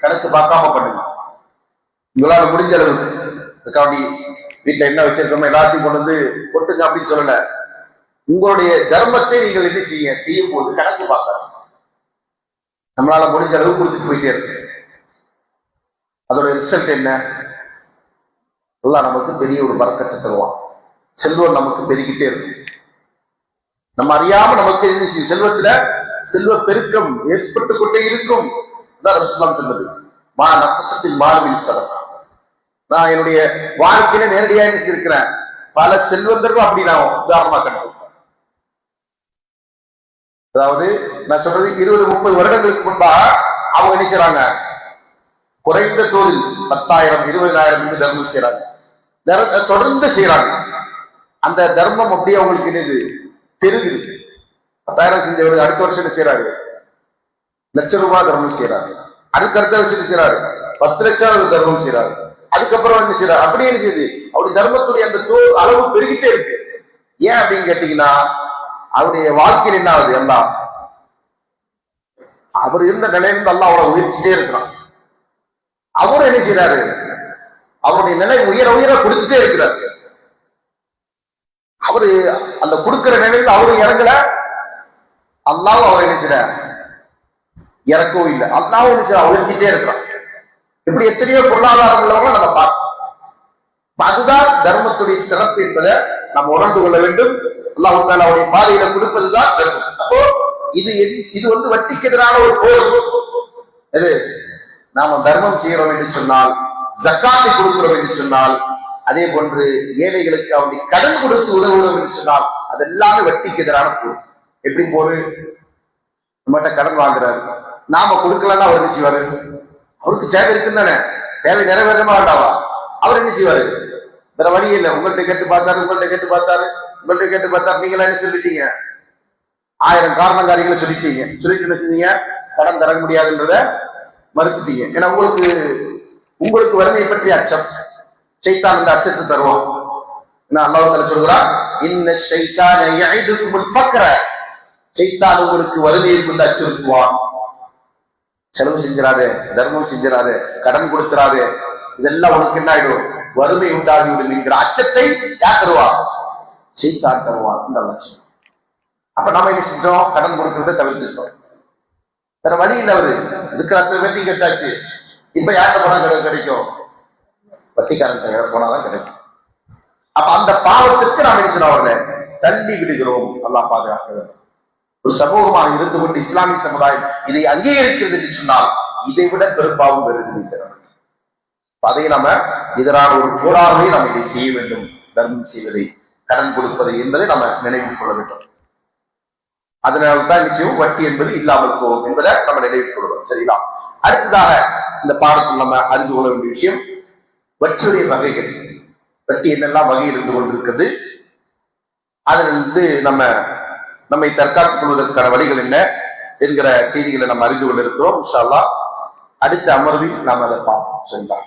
Speaker 1: கணக்கு பார்க்காம பண்ணுங்க. உங்களால முடிஞ்ச அளவுக்கு. அதுக்காண்டி வீட்டுல என்ன வச்சிருக்கோமோ எல்லாத்தையும் கொண்டு வந்து கொட்டுங்க அப்படின்னு சொல்லல. உங்களுடைய தர்மத்தை நீங்கள் என்ன செய்யும் போது கணக்கு பார்க்கணும். நம்மளால முடிஞ்ச அளவுக்கு கொடுத்துட்டு போயிட்டே இருக்கு. அதோட ரிசல்ட் என்ன? எல்லாம் நமக்கு பெரிய ஒரு பரக்கத்தை தருவான். செல்வம் நமக்கு பெருகிட்டே இருக்கும். நம்ம அறியாம நமக்கு என்ன செய்யும்? செல்வத்துல செல்வ பெருக்கம் ஏற்பட்டு கொண்டே இருக்கும். சொன்னது மா நகஸத்தில் மாலின் ஸதகா. நான் என்னுடைய வாழ்க்கையில நேரடியாக இருக்கிறேன். பல செல்வந்தர்கள் அப்படி நான் உதாரணமா கண்டேன். அதாவது நான் சொல்றது 20-30 வருடங்களுக்கு முன்பாக அவங்க என்ன செய்யறாங்க? குறைந்த தோதில் 10,000 20,000 தர்மம் செய்யறாங்க, தொடர்ந்து செய்யறாங்க. அந்த தர்மம் அப்படியே அவங்களுக்கு என்னது? பெருகுது. 10,000 செஞ்சவர் அடுத்த வருஷம் என்ன செய்யறாரு? ₹1,00,000 தர்மம் செய்யறாரு. அதுக்கு அடுத்த வருஷம் என்ன செய்யறாரு? 10 லட்சம் தர்மம் செய்யறாரு. அதுக்கப்புறம் என்ன செய்யறாரு? அப்படியே என்ன செய்யுது? அவருடைய தர்மத்துடைய அந்த அளவு பெருகிட்டே இருக்கு. ஏன் அப்படின்னு கேட்டீங்கன்னா, அவருடைய வாழ்க்கையில் என்ன ஆகுது? எல்லாம் அவர் இருந்த நிலையிலிருந்து எல்லாம் அவரை உயர்த்திட்டே இருக்கிறான். அவரும் என்ன செய்யறாரு? அவருடைய நிலை உயர உயர கொடுத்துட்டே இருக்கிறார். அவரு அந்த கொடுக்கிற நிலையில் அவரும் இறங்கல, அல்லாவும் அவர் என்ன செய்யற இறக்கவும் இல்லை. அல்லாவும் என்ன செய்ய உயர்த்திட்டே இருக்கிறான். இப்படி எத்தனையோ பொருளாதாரம் உள்ளவங்க நம்ம பார்க்கணும். அதுதான் தர்மத்துடைய சிறப்பு என்பதை நம்ம உணர்ந்து கொள்ள வேண்டும். அல்லாஹ் தஆலா அவருடைய பாதையில கொடுப்பதுதான் தர்மம். அப்போ இது வந்து வட்டிக்கு எதிரான ஒரு போர். எது நாம தர்மம் செய்யறோம் என்று சொன்னால், ஜக்காத்தை கொடுக்கிறோம் என்று சொன்னால், அதே போன்று ஏழைகளுக்கு அவருடைய கடன் கொடுத்து உதவுகிறோம் என்று சொன்னால், அது எல்லாமே வட்டிக்கு எதிரான போர். எப்படி போரு? நம்மகிட்ட கடன் வாங்குறாரு, நாம கொடுக்கலன்னா அவர் என்ன செய்வாரு? அவருக்கு தேவை இருக்குன்னு தானே, தேவை நிறைவேறமா வேண்டாவா? அவர் என்ன செய்வாரு? வேற வழி இல்லை. உங்கள்கிட்ட கேட்டு பார்த்தாரு, உங்கள்கிட்ட கேட்டு பார்த்தாரு, உங்கள்கிட்ட கேட்டு பார்த்தாரு. நீங்களா என்ன சொல்லிட்டீங்க? 1000 காரணக்காரிகளை சொல்லிட்டீங்க. சொல்லிட்டு என்ன செஞ்சீங்க? கடன் தர முடியாதுன்றத மறுத்துட்டீங்க. ஏன்னா உங்களுக்கு வறுமையை பற்றி அச்சம். ஷைத்தான் இந்த அச்சத்தை தருவான். அல்லாஹ் தஆலா சொல்கிறார், இன்ன ஷைத்தான யஇதுகுமுல் ஃபக்ர. ஷைத்தான் உங்களுக்கு வறுமையை கொண்டு அச்சுறுத்துவான். செலவு செஞ்சிடாதே, தர்மம் செஞ்சிடாதே, கடன் கொடுத்துறாதே, இதெல்லாம் உனக்கு என்ன ஆயிடும்? வறுமை உண்டாகிவிடும் என்கிற அச்சத்தை யார் தருவா? ஷைத்தான் தருவான். அப்ப நம்ம என்ன செஞ்சோம்? கடன் கொடுக்கறத தவிர்த்துட்டோம். வேற வழி இல்லை. அவரு இருக்கிற அத்தனை வட்டி கேட்டாச்சு. இப்ப யார்கிட்ட போனா கிடைக்கும்? வட்டிக்காரன் போனாதான் கிடைக்கும். அப்ப அந்த பாவத்திற்கு நாம் என்ன செய்யணும்? தள்ளி விடுகிறோம். அல்லாஹ் பாதுகாக்க வேண்டும். ஒரு சமூகமாக இருந்து கொண்டு இஸ்லாமிய சமுதாயம் இதை அங்கீகரிக்கிறது என்று சொன்னால், இதை விட பெரும்பாவும் பெருகிறார். அதை நம்ம எதிரான ஒரு போராகவே நாம் இதை செய்ய வேண்டும். தர்மம் செய்வதை, கடன் கொடுப்பதை என்பதை நம்ம நினைவில் கொள்ள வேண்டும். அதனால்தான் விஷயம் வட்டி என்பது இல்லாமல் போகும் என்பதை நம்ம நினைவில் கொள்வோம். சரிங்களா? அடுத்ததாக இந்த பாடத்தில் நம்ம அறிந்து கொள்ள வேண்டிய விஷயம் வட்டியுடைய வகைகள். வட்டி என்னெல்லாம் வகை இருந்து கொண்டிருக்கிறது, அதிலிருந்து நம்மை தற்காத்துக் கொள்வதற்கான வழிகள் என்ன என்கிற செய்திகளை நம்ம அறிந்து கொண்டிருக்கிறோம். இன்ஷா அல்லாஹ் அடுத்த அமர்வில் நாம் அதை பார்ப்போம். சரிங்களா?